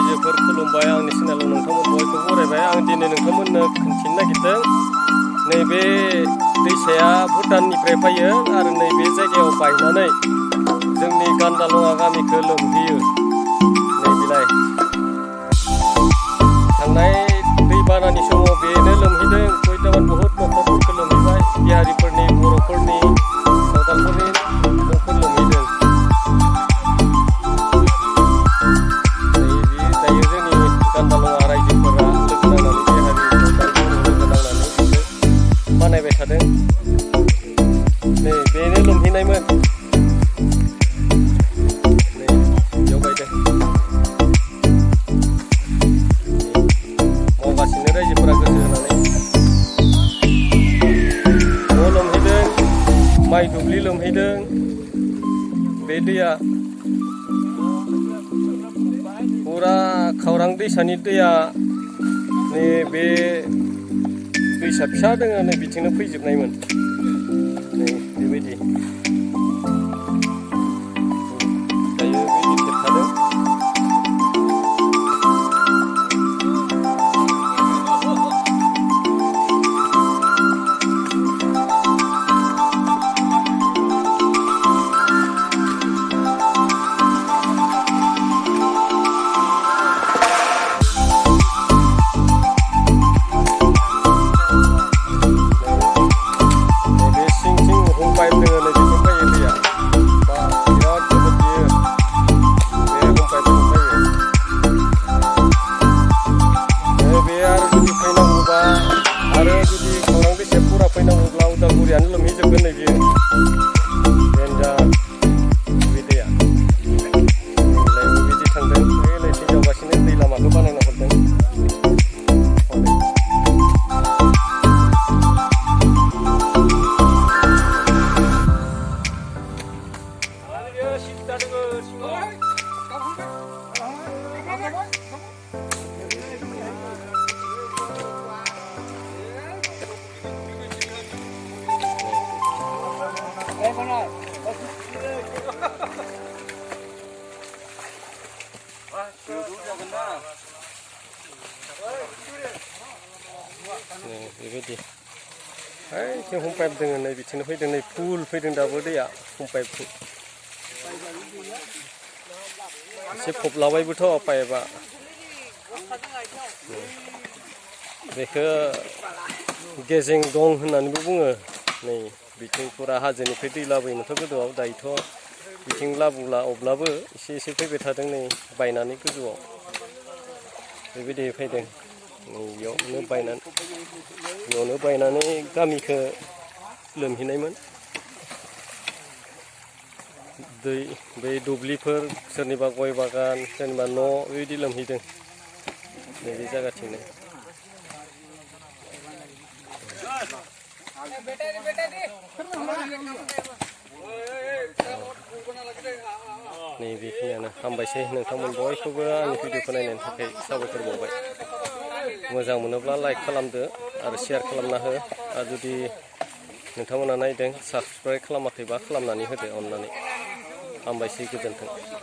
रायजोफोर खुलुमबाय आंनि चेनेलाव नोंथांमोन बयखौबो बरायबाय। आं दिनै नोंथांमोननो खोन्थिनो नागिरदों नैबे दैसाया भुटाननिफ्राय फैयो आरो नैबे जायगायाव बायनानै जोंनि गान्दालङा गामिखौ लोमहैयो। नैबेलाय थांनाय दैबानानि समाव बेनो लोमहैदों। खयथामान बहुद न'खरफोरखौ लोमहैबाय। बिहारिफोरनि, बर'फोरनि, सावथालफोरनि न'फोर लोमहैदों। दायो जोंनि गान्दालङा रायजोफोरा लोगो नांनानै बिहारि, सावथाल, बर' लोगो नांनानै बेखौ बानायबाय थादों। नै बेनो लोमहैनायमोन। नै बेयाव बायदों। मावगासिनो रायजोफोरा गोसो होनानै। न' लोमहैदों, माइ दुब्लि लोमहैदों। बे दैया फुरा खावरां दैसानि दैया बे दैसा फिसा दङ नै बिथिंनो फैजोबनायमोन। नै बेबायदि दायो बेबायदि थेबथादों। पाइप दङ नै बेजों फैयो दैया। बा बिराद जोबोद बियो बे हम पाइपजों फैयो। बे आरो जुदि फैनांगौबा आरो जुदि खावरां दैसाया फुरा फैनांगौब्ला उदालगुरियानो लोमहैजोबगोन नै बियो। देन्जार बे दैया। नैलाय बेबायदि थांदों। ओइलाय दै जावगासिनो दै लामाखौ बानायना हरदों। बेबायदि जों हम पाइप दङ नै बिथिंनो फैदों। नै फुल फैदों दाबो दैया हम पाइपखौ। एसे फबलाबायबोथ' पाइपआ। बेखौ गेजें दं होननानैबो बुङो। नै बिथिं फुरा हाजोनिफ्राय दै लाबोयोमोनथ' गोदोआव। दायोथ' बिथिं लाबोला अब्लाबो एसे एसे फैबाय थादों नै बायनानै गोजौआव। बेबायदि फैदों। बेयावनो बायनानै गामिखौ लोमहैनायमोन। बै दुब्लिफोर, सोरनिबा गय बागान, सोरनिबा न' बेबायदि लोमहैदों नैबे जायगाथिंनो। नै बेखिनियानो। हामबायसै नोंथांमोन बयखौबो आंनि भिडिअखौ नायनायनि थाखाय साबायखर बावबाय। मोजां मोनोब्ला लाइक खालामदो आरो शेयार खालामना हो। आरो जुदि नोंथांमोना नायदों साबस्क्राइब खालामाखैबा खालामनानै होदो अननानै। हामबायसै, गोजोन्थों।